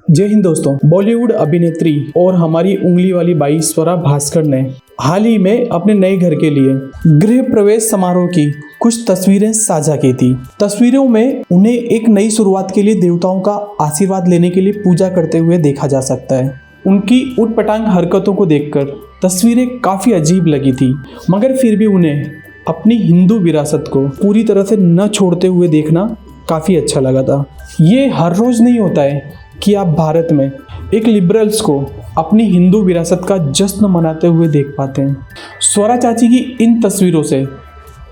जय हिंद दोस्तों। बॉलीवुड अभिनेत्री और हमारी उंगली वाली बाई स्वरा भास्कर ने हाल ही में अपने नए घर के लिए गृह प्रवेश समारोह की कुछ तस्वीरें साझा की थी। तस्वीरों में उन्हें एक नई शुरुआत के लिए देवताओं का आशीर्वाद लेने के लिए पूजा करते हुए देखा जा सकता है। उनकी उटपटांग हरकतों को देखकर तस्वीरें काफ़ी अजीब लगी थी, मगर फिर भी उन्हें अपनी हिंदू विरासत को पूरी तरह से न छोड़ते हुए देखना काफ़ी अच्छा लगा था। ये हर रोज़ नहीं होता है कि आप भारत में एक लिबरल्स को अपनी हिंदू विरासत का जश्न मनाते हुए देख पाते हैं। स्वरा चाची की इन तस्वीरों से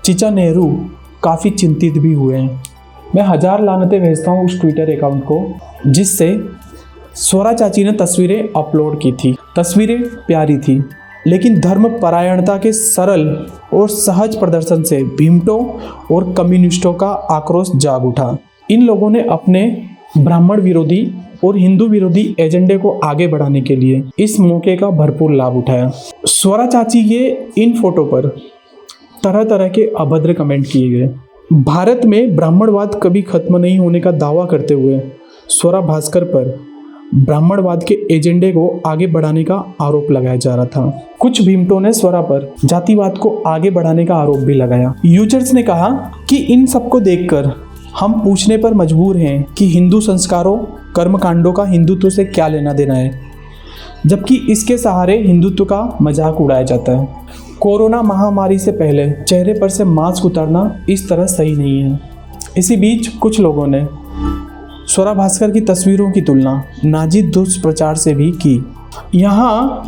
चीचा नेहरू काफ़ी चिंतित भी हुए हैं। मैं हज़ार लानतें भेजता हूँ उस ट्विटर अकाउंट को जिससे स्वरा चाची ने तस्वीरें अपलोड की थी। तस्वीरें प्यारी थी, लेकिन धर्म परायणता के सरल और सहज प्रदर्शन से भीमटों और कम्युनिस्टों का आक्रोश जाग उठा। इन लोगों ने अपने ब्राह्मण विरोधी और हिंदू विरोधी एजेंडे को आगे बढ़ाने के लिए इस मौके का भरपूर लाभ उठाया। स्वरा चाची के इन फोटो पर तरह तरह के अभद्र कमेंट किए गए। भारत में ब्राह्मणवाद कभी खत्म नहीं होने का दावा करते हुए स्वरा भास्कर पर ब्राह्मणवाद के एजेंडे को आगे बढ़ाने का आरोप लगाया जा रहा था। कुछ भीमटों ने स्वरा पर जातिवाद को आगे बढ़ाने का आरोप भी लगाया। यूजर्स ने कहा कि इन सबको देखकर हम पूछने पर मजबूर हैं कि हिंदू संस्कारों कर्मकांडों का हिंदुत्व से क्या लेना देना है, जबकि इसके सहारे हिंदुत्व का मजाक उड़ाया जाता है। कोरोना महामारी से पहले चेहरे पर से मास्क उतारना इस तरह सही नहीं है। इसी बीच कुछ लोगों ने स्वरा भास्कर की तस्वीरों की तुलना नाजी दुष्प्रचार से भी की। यहाँ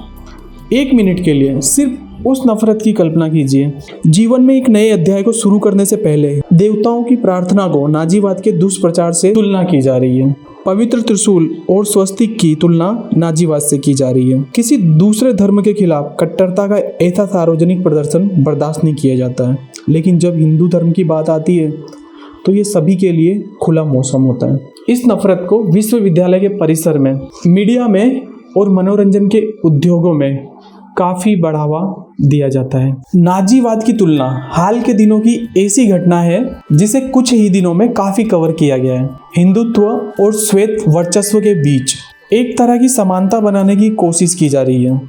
एक मिनट के लिए सिर्फ उस नफरत की कल्पना कीजिए। जीवन में एक नए अध्याय को शुरू करने से पहले देवताओं की प्रार्थना को नाजीवाद के दुष्प्रचार से तुलना की जा रही है। पवित्र त्रिशूल और स्वस्तिक की तुलना नाजीवाद से की जा रही है। किसी दूसरे धर्म के खिलाफ कट्टरता का ऐसा सार्वजनिक प्रदर्शन बर्दाश्त नहीं किया जाता है, लेकिन जब हिंदू धर्म की बात आती है तो ये सभी के लिए खुला मौसम होता है। इस नफरत को विश्वविद्यालय के परिसर में, मीडिया में और मनोरंजन के उद्योगों में काफ़ी बढ़ावा दिया जाता है। नाजीवाद की तुलना हाल के दिनों की ऐसी घटना है जिसे कुछ ही दिनों में काफ़ी कवर किया गया है। हिंदुत्व और श्वेत वर्चस्व के बीच एक तरह की समानता बनाने की कोशिश की जा रही है।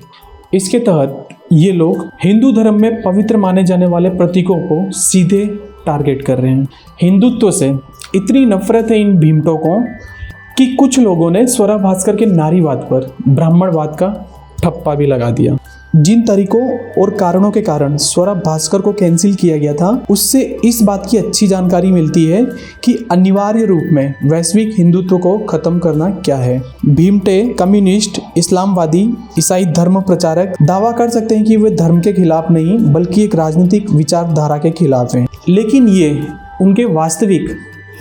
इसके तहत ये लोग हिंदू धर्म में पवित्र माने जाने वाले प्रतीकों को सीधे टारगेट कर रहे हैं। हिंदुत्व से इतनी नफरत है इन भीमटों को कि कुछ लोगों ने स्वरा भास्कर के नारीवाद पर ब्राह्मणवाद का ठप्पा भी लगा दिया। जिन तरीकों और कारणों के कारण स्वरा भास्कर को कैंसिल किया गया था, उससे इस बात की अच्छी जानकारी मिलती है कि अनिवार्य रूप में वैश्विक हिंदुत्व को खत्म करना क्या है। भीमटे, कम्युनिस्ट, इस्लामवादी, ईसाई धर्म प्रचारक दावा कर सकते हैं कि वे धर्म के खिलाफ नहीं बल्कि एक राजनीतिक विचारधारा के खिलाफ हैं, लेकिन ये उनके वास्तविक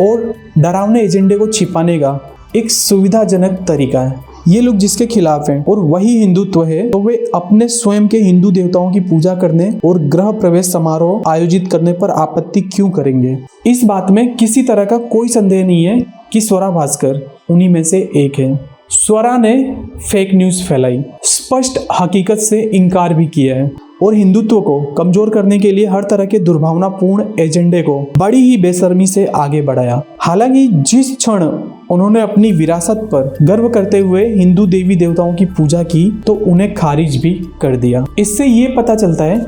और डरावने एजेंडे को छिपाने का एक सुविधाजनक तरीका है। ये लोग जिसके खिलाफ हैं और वही हिंदुत्व है, तो वे अपने स्वयं के हिंदू देवताओं की पूजा करने और गृह प्रवेश समारोह आयोजित करने पर आपत्ति क्यों करेंगे। इस बात में किसी तरह का कोई संदेह नहीं है कि स्वरा भास्कर उन्हीं में से एक है। स्वरा ने फेक न्यूज़ फैलाई, स्पष्ट हकीकत से इनकार भी किया है और हिंदुत्व को कमजोर करने के लिए हर तरह के दुर्भावनापूर्ण एजेंडे को बड़ी ही बेशर्मी से आगे बढ़ाया। हालांकि जिस क्षण उन्होंने अपनी विरासत पर गर्व करते हुए हिंदू देवी देवताओं की पूजा की तो उन्हें खारिज भी कर दिया। इससे ये पता चलता है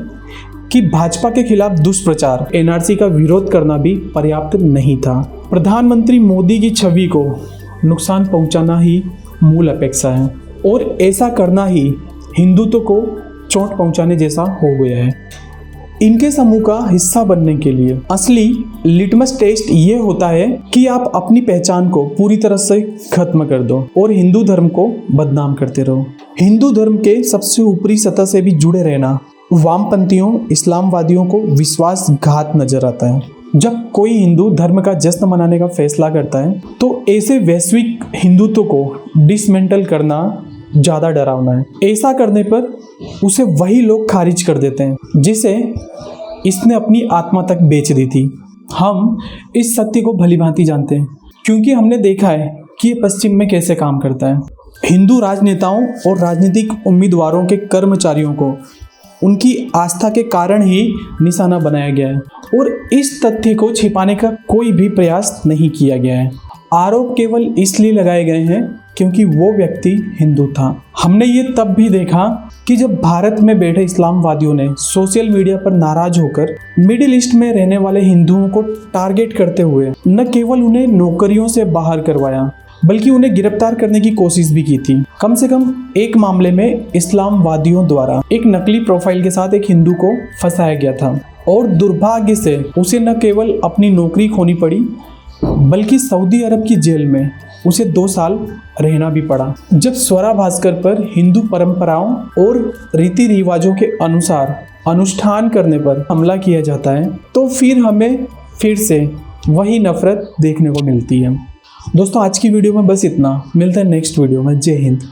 कि भाजपा के खिलाफ दुष्प्रचार, एनआरसी का विरोध करना भी पर्याप्त नहीं था। प्रधानमंत्री मोदी की छवि को नुकसान पहुंचाना ही मूल अपेक्षा है और ऐसा करना ही हिंदुत्व को चोट पहुंचाने जैसा हो गया है। इनके समूह का हिस्सा बनने के लिए असली लिटमस टेस्ट ये होता है कि आप अपनी पहचान को पूरी तरह से खत्म कर दो और हिंदू धर्म को बदनाम करते रहो। हिंदू धर्म के सबसे ऊपरी सतह से भी जुड़े रहना वामपंथियों, इस्लामवादियों को विश्वासघात नजर आता है। जब कोई हिंदू धर्म का जश्न मनाने का फैसला करता है तो ऐसे वैश्विक हिंदुत्व को डिसमेंटल करना ज़्यादा डरावना है। ऐसा करने पर उसे वही लोग खारिज कर देते हैं जिसे इसने अपनी आत्मा तक बेच दी थी। हम इस सत्य को भलीभांति जानते हैं क्योंकि हमने देखा है कि ये पश्चिम में कैसे काम करता है। हिंदू राजनेताओं और राजनीतिक उम्मीदवारों के कर्मचारियों को उनकी आस्था के कारण ही निशाना बनाया गया है और इस तथ्य को छिपाने का कोई भी प्रयास नहीं किया गया है। आरोप केवल इसलिए लगाए गए हैं क्योंकि वो व्यक्ति हिंदू था। हमने ये तब भी देखा कि जब भारत में बैठे इस्लामवादियों ने सोशल मीडिया पर नाराज होकर मिडिल ईस्ट में रहने वाले हिंदुओं को टारगेट करते हुए न केवल उन्हें नौकरियों से बाहर करवाया बल्कि उन्हें गिरफ्तार करने की कोशिश भी की थी। कम से कम एक मामले में इस्लामवादियों द्वारा एक नकली प्रोफाइल के साथ एक हिंदू को फंसाया गया था और दुर्भाग्य से उसे न केवल अपनी नौकरी खोनी पड़ी बल्कि सऊदी अरब की जेल में उसे 2 साल रहना भी पड़ा। जब स्वरा भास्कर पर हिंदू परंपराओं और रीति रिवाजों के अनुसार अनुष्ठान करने पर हमला किया जाता है तो फिर हमें फिर से वही नफरत देखने को मिलती है। दोस्तों आज की वीडियो में बस इतना। मिलते हैं नेक्स्ट वीडियो में। जय हिंद।